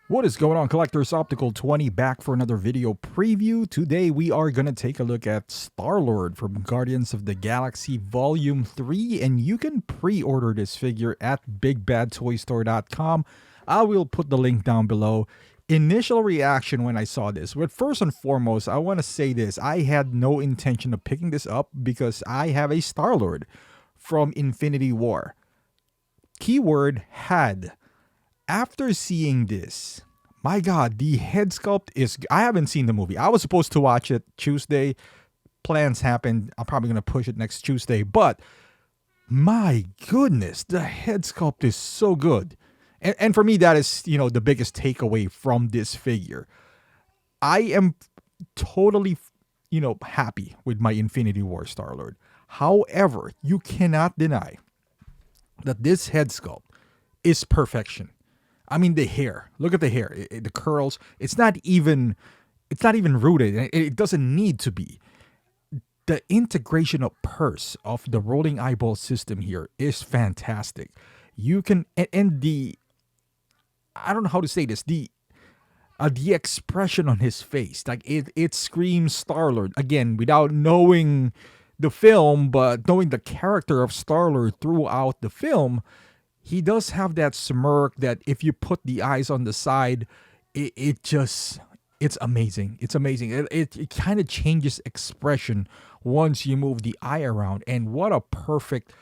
What is going on, collectors? Optical 20 back for another video preview. Today we are going to take a look at Star-Lord from Guardians of the Galaxy Volume 3, and you can pre-order this figure at bigbadtoystore.com. I will put the link down below. Initial reaction when I saw this, but first and foremost, I want to say this. I had no intention of picking this up because I have a Star-Lord from Infinity War. Keyword had. After seeing this, my God, the head sculpt is... I haven't seen the movie. I was supposed to watch it Tuesday. Plans happened. I'm probably going to push it next Tuesday. But my goodness, the head sculpt is so good. And for me, that is, the biggest takeaway from this figure. I am totally, happy with my Infinity War Star-Lord. However, you cannot deny that this head sculpt is perfection. I mean, the hair. Look at the hair. The curls. It's not even rooted. It doesn't need to be. The integration of purse of the rolling eyeball system here is fantastic. You can and the I don't know how to say this. The expression on his face, like it screams Star-Lord again without knowing the film, but knowing the character of Star-Lord throughout the film. He does have that smirk that if you put the eyes on the side, it's amazing. It's amazing. It kind of changes expression once you move the eye around. And what a perfect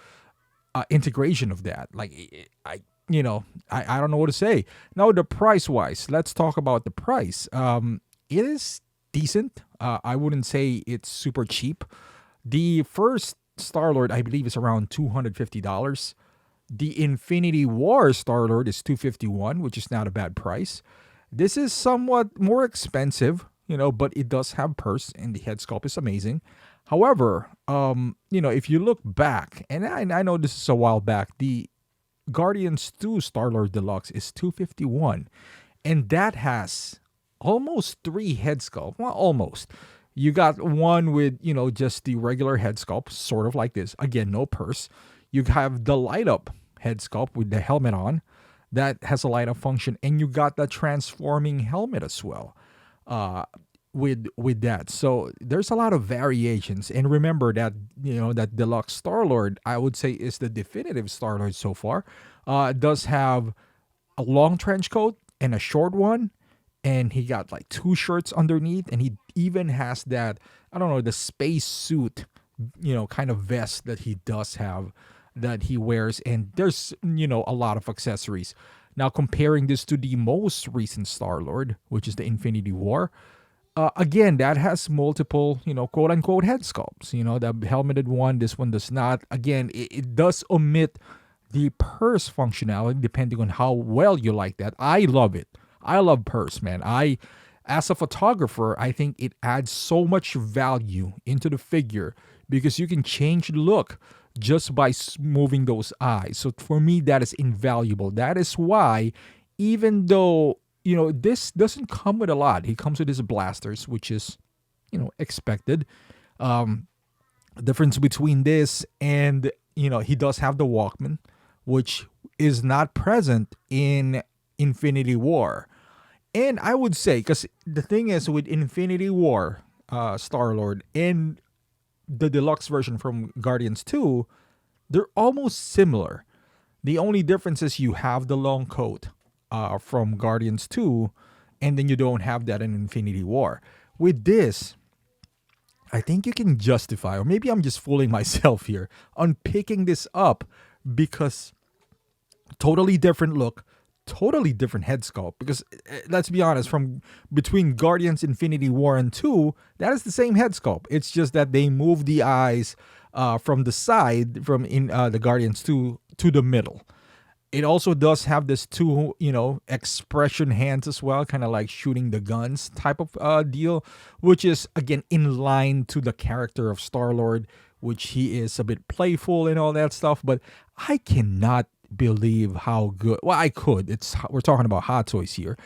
integration of that. Like, I don't know what to say. Now, the price-wise, let's talk about the price. It is decent. I wouldn't say it's super cheap. The first Star-Lord, I believe, is around $250. The Infinity War Star-Lord is $251, which is not a bad price. This is somewhat more expensive, but it does have purse, and the head sculpt is amazing. However, if you look back, and I know this is a while back, the Guardians 2 Star-Lord Deluxe is $251, and that has almost 3 head sculpt. Well, almost. You got one with, just the regular head sculpt, sort of like this. Again, no purse. You have the light up head sculpt with the helmet on that has a light up function, and you got the transforming helmet as well with that. So there's a lot of variations, and remember that that deluxe Star-Lord, I would say, is the definitive Star-Lord so far. It does have a long trench coat and a short one, and he got like 2 shirts underneath, and he even has that, I don't know, the space suit kind of vest that he does have that he wears, and there's a lot of accessories. Now, comparing this to the most recent Star-Lord, which is the Infinity War, again, that has multiple quote unquote head sculpts. The helmeted one, this one does not. Again, it does omit the purse functionality depending on how well you like that. I love it. I love purse, man. As a photographer, I think it adds so much value into the figure because you can change the look just by moving those eyes. So for me, that is invaluable. That is why, even though, this doesn't come with a lot, he comes with his blasters, which is, expected. Difference between this and, he does have the Walkman, which is not present in Infinity War. And I would say, because the thing is with Infinity War, Star-Lord, and the deluxe version from Guardians 2, they're almost similar. The only difference is you have the long coat from Guardians 2, and then you don't have that in Infinity War. With this, I think you can justify, or maybe I'm just fooling myself here, on picking this up because totally different look, totally different head sculpt. Because let's be honest, from between Guardians Infinity War and 2, that is the same head sculpt. It's just that they move the eyes from the side from in the Guardians 2 to the middle. It also does have this 2 expression hands as well, kind of like shooting the guns type of deal, which is again in line to the character of Star-Lord, which he is a bit playful and all that stuff. But I cannot believe how good, well, I could, we're talking about Hot Toys here,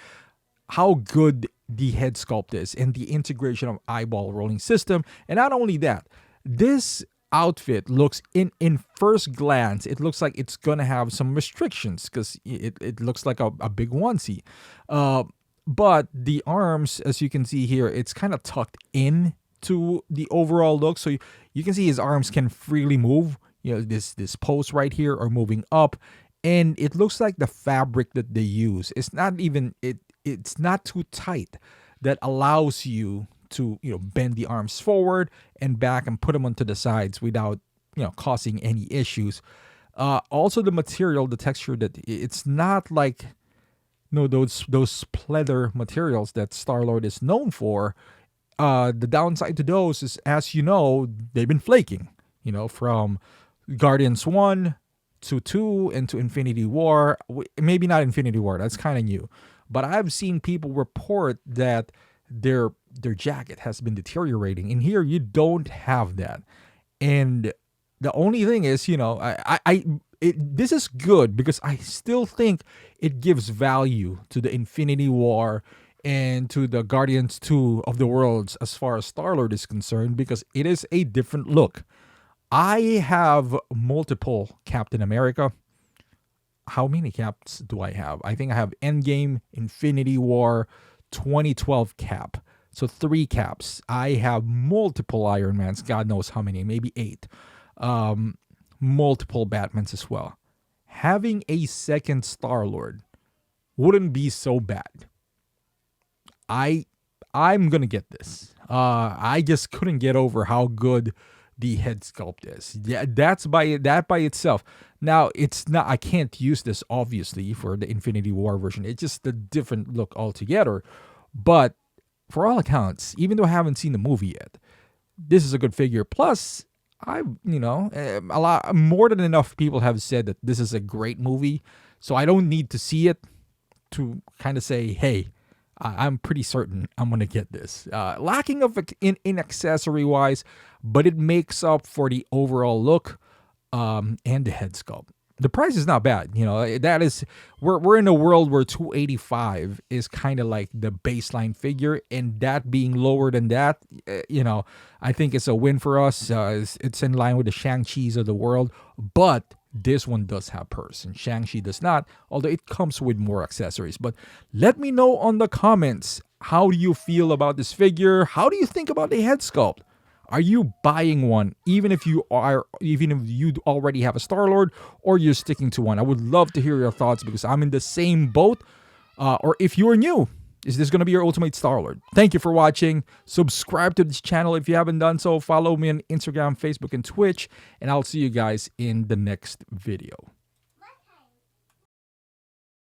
how good the head sculpt is and the integration of eyeball rolling system. And not only that, this outfit looks in first glance, it looks like it's gonna have some restrictions because it looks like a big onesie. But the arms, as you can see here, it's kind of tucked in to the overall look. So you can see his arms can freely move. You know, this post right here are moving up, and it looks like the fabric that they use, it's not even it's not too tight, that allows you to, you know, bend the arms forward and back and put them onto the sides without, you know, causing any issues. Also the material, the texture, that it's not like, you know, those pleather materials that Star-Lord is known for. The downside to those is, as you know, they've been flaking, you know, from Guardians 1 to 2 and to Infinity War. Maybe not Infinity War, that's kind of new. But I've seen people report that their jacket has been deteriorating. And here you don't have that. And the only thing is, you know, this is good because I still think it gives value to the Infinity War and to the Guardians 2 of the Worlds as far as Star-Lord is concerned, because it is a different look. I have multiple Captain America. How many caps do I have? I think I have Endgame, Infinity War, 2012 cap. So 3 caps. I have multiple Iron Mans. God knows how many. Maybe 8. Multiple Batmans as well. Having a second Star-Lord wouldn't be so bad. I'm gonna get this. I just couldn't get over how good the head sculpt is. Yeah, that by itself. Now it's not. I can't use this obviously for the Infinity War version. It's just a different look altogether. But for all accounts, even though I haven't seen the movie yet, this is a good figure. Plus, a lot more than enough people have said that this is a great movie. So I don't need to see it to kind of say, hey, I'm pretty certain I'm going to get this. Lacking of in accessory wise, but it makes up for the overall look and the head sculpt. The price is not bad. You know, that is, we're in a world where 285 is kind of like the baseline figure, and that being lower than that, I think it's a win for us. It's in line with the Shang-Chi's of the world, but this one does have purse, and Shang-Chi does not, although it comes with more accessories. But let me know on the comments, how do you feel about this figure? How do you think about the head sculpt? Are you buying one, even if you already have a Star-Lord, or you're sticking to one? I would love to hear your thoughts, because I'm in the same boat. Or if you are new, is this going to be your ultimate Star-Lord? Thank you for watching. Subscribe to this channel if you haven't done so. Follow me on Instagram, Facebook, and Twitch. And I'll see you guys in the next video.